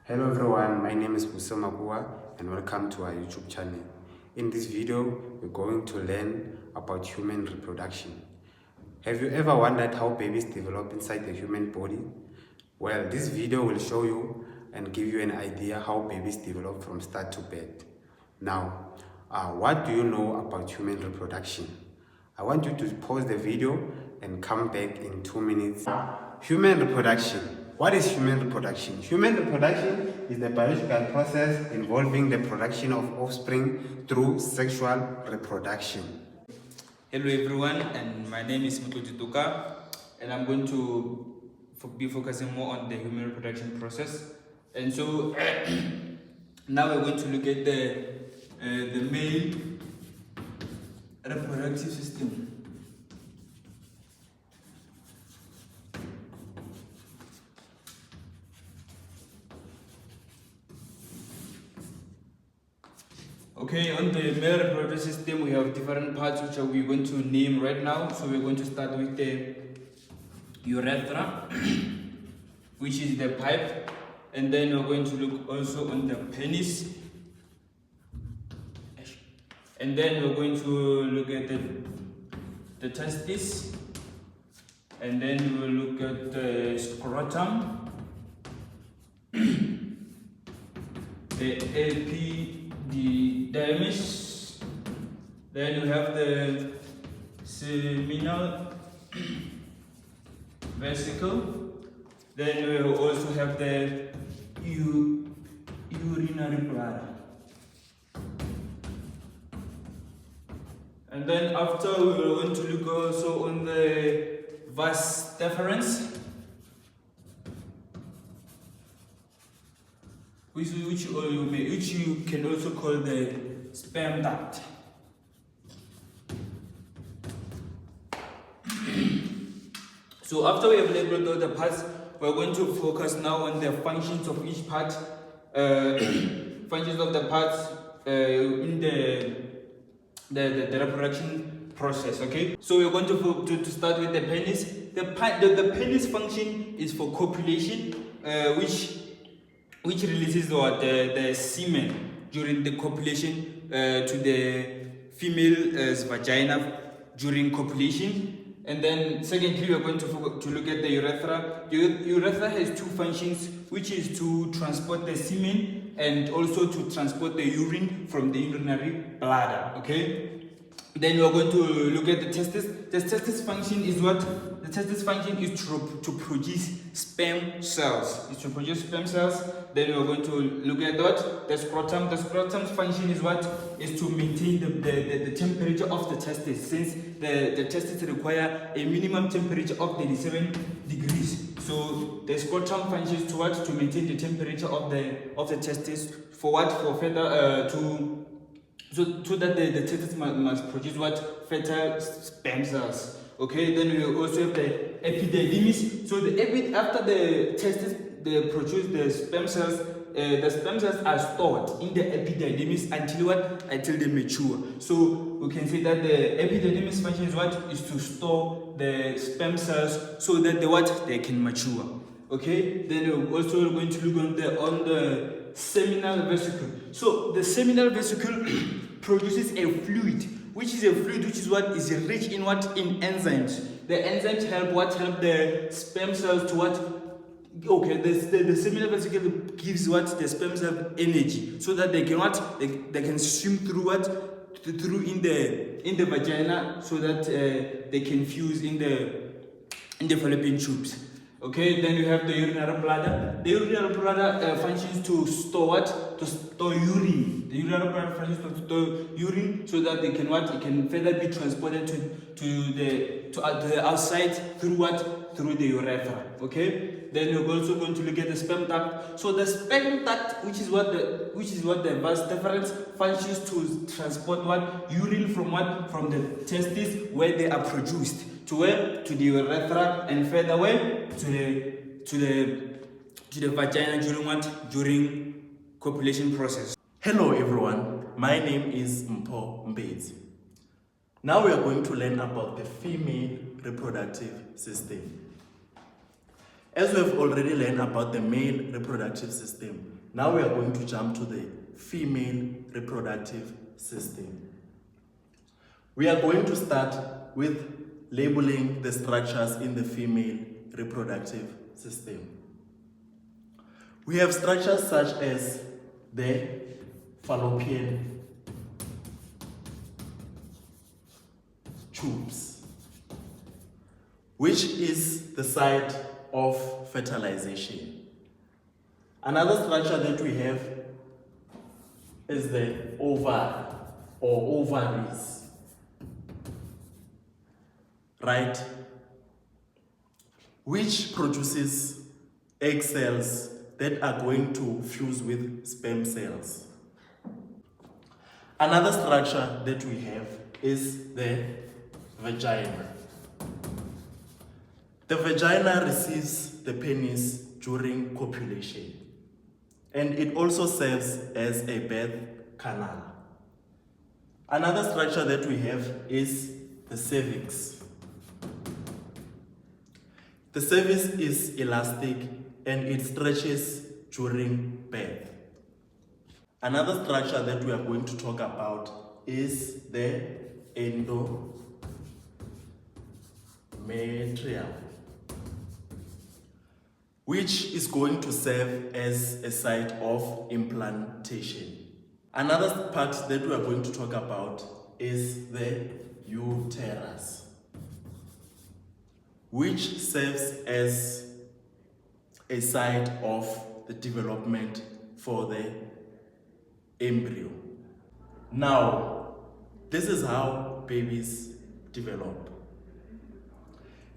Hello everyone, my name is Buso Makua and welcome to our YouTube channel. In this video, we're going to learn about human reproduction. Have you ever wondered how babies develop inside the human body? Well, this video will show you and give you an idea how babies develop from start to birth. Now, what do you know about human reproduction? I want you to pause the video and come back in 2 minutes. Human reproduction. What is human reproduction? Human reproduction is the biological process involving the production of offspring through sexual reproduction. Hello everyone, and my name is Tuka, and I'm going to be focusing more on the human reproduction process. And so now we're going to look at the male reproductive system. Okay, on the male reproductive system, we have different parts which we're going to name right now. So we're going to start with the urethra, which is the pipe, and then we're going to look also on the penis, and then we're going to look at the testis, and then we'll look at the scrotum, the epididymis, then we have the seminal vesicle, then we will also have the urinary bladder, and then after we are going to look also on the vas deferens, which you can also call the sperm duct. So after we have labeled all the parts, we're going to focus now on the functions of each part, functions of the parts in the reproduction process. Okay, so we're going to start with the penis. The penis function is for copulation, which releases the semen during the copulation to the female's vagina during copulation. And then secondly, we're going to look at the urethra. The urethra has two functions, which is to transport the semen and also to transport the urine from the urinary bladder. Okay. Then we're going to look at the testis. The testis function is what? The testis function is to produce sperm cells. It's to produce sperm cells. Then we're going to look at what? The scrotum. The scrotum's function is what? Is to maintain the temperature of the testis, since the testis require a minimum temperature of 37 degrees. So the scrotum functions to what? To maintain the temperature of the testis. For what? For further so that the testis must produce what? Fertile sperm cells. Okay, then we also have the epididymis. So after the testis they produce the sperm cells are stored in the epididymis until what? Until they mature. So we can say that the epididymis function is what? Is to store the sperm cells so that they can mature. Okay, then we're also going to look on the seminal vesicle. So the seminal vesicle produces a fluid, which is what is rich in what? In enzymes. The enzymes help the sperm cells to what? Okay, the seminal vesicle gives what? The sperm cell energy, so that they can what? They can swim through what? Through in the vagina, so that they can fuse in the fallopian tubes. Okay, then you have the urinary bladder. The urinary bladder functions to store what? To store urine. The urinary bladder functions to store urine, so that they can what? It can further be transported to the outside through what? Through the urethra. Okay. Then we're also going to look at the sperm duct. So the sperm duct, which is what the vas deferens, functions to transport what? Urine from what? From the testes, where they are produced, to where? To the urethra, and further where? To the vagina during what? During copulation process. Hello everyone, my name is Mpho Mbezi. Now we are going to learn about the female reproductive system. As we have already learned about the male reproductive system, now we are going to jump to the female reproductive system. We are going to start with labeling the structures in the female reproductive system. We have structures such as the fallopian tubes, which is the site of fertilization. Another structure that we have is the ovary or ovaries, right? Which produces egg cells that are going to fuse with sperm cells. Another structure that we have is the vagina. The vagina receives the penis during copulation, and it also serves as a birth canal. Another structure that we have is the cervix. The cervix is elastic and it stretches during birth. Another structure that we are going to talk about is the endometrium, which is going to serve as a site of implantation. Another part that we are going to talk about is the uterus, which serves as a site of the development for the embryo. Now, this is how babies develop.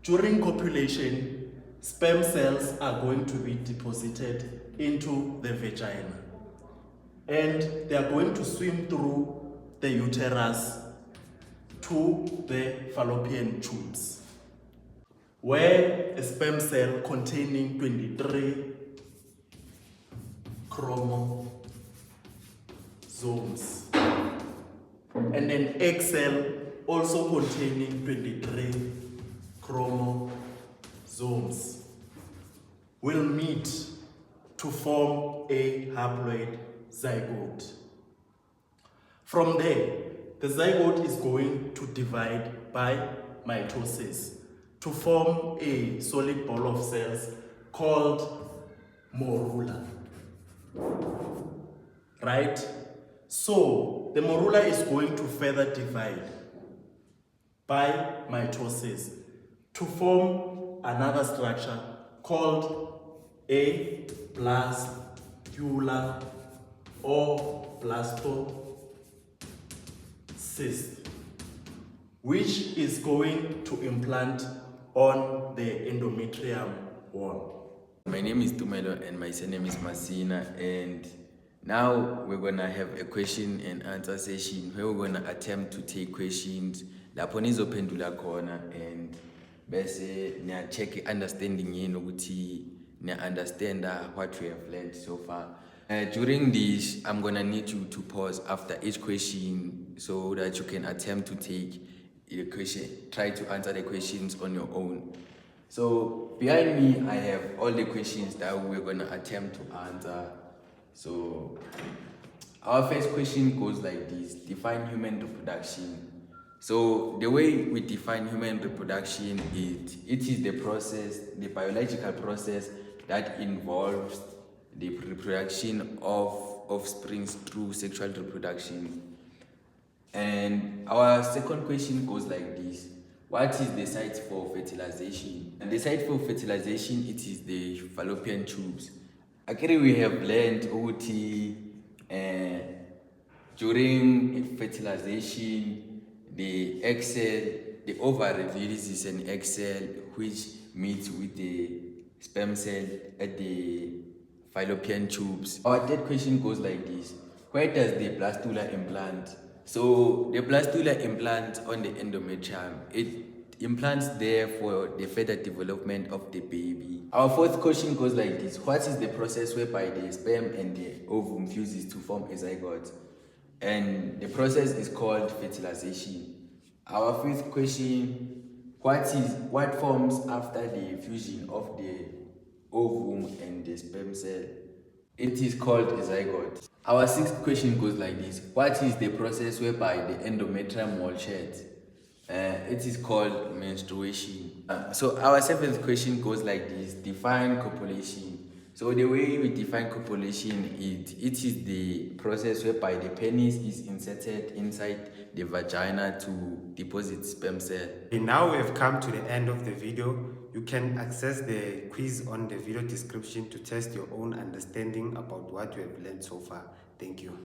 During copulation, sperm cells are going to be deposited into the vagina, and they are going to swim through the uterus to the fallopian tubes, where a sperm cell containing 23 chromosomes and an egg cell also containing 23 chromosomes will meet to form a haploid zygote. From there, the zygote is going to divide by mitosis to form a solid ball of cells called morula, right? So the morula is going to further divide by mitosis to form another structure called a blastula or blastocyst, which is going to implant on the endometrium wall. My name is Tumelo and my surname is Masina, and now we're gonna have a question and answer session where we're gonna attempt to take questions lapho nizophendula khona, and bese niya check understanding yenu ukuthi niya understand what we have learned so far. During this, I'm gonna need you to pause after each question so that you can attempt to take the question, try to answer the questions on your own. So behind me, I have all the questions that we're gonna attempt to answer. So our first question goes like this: define human reproduction. So the way we define human reproduction is it is the process, the biological process that involves the reproduction of offspring through sexual reproduction. And our second question goes like this: what is the site for fertilization? And the site for fertilization, it is the fallopian tubes. Actually, we have learned ukuthi during fertilization, the egg cell, the ovary releases an egg cell which meets with the sperm cell at the fallopian tubes. Our third question goes like this: where does the blastula implant? So the blastula implant on the endometrium. It implants there for the further development of the baby. Our fourth question goes like this: what is the process whereby the sperm and the ovum fuses to form a zygote? And the process is called fertilization. Our fifth question: what forms after the fusion of the ovum and the sperm cell. It is called a zygote. Our sixth question goes like this. What is the process whereby the endometrium wall sheds? It is called menstruation. So our seventh question goes like this. Define copulation. So the way we define copulation, it is the process whereby the penis is inserted inside the vagina to deposit sperm cell. And now we have come to the end of the video. You can access the quiz on the video description to test your own understanding about what you have learned so far. Thank you.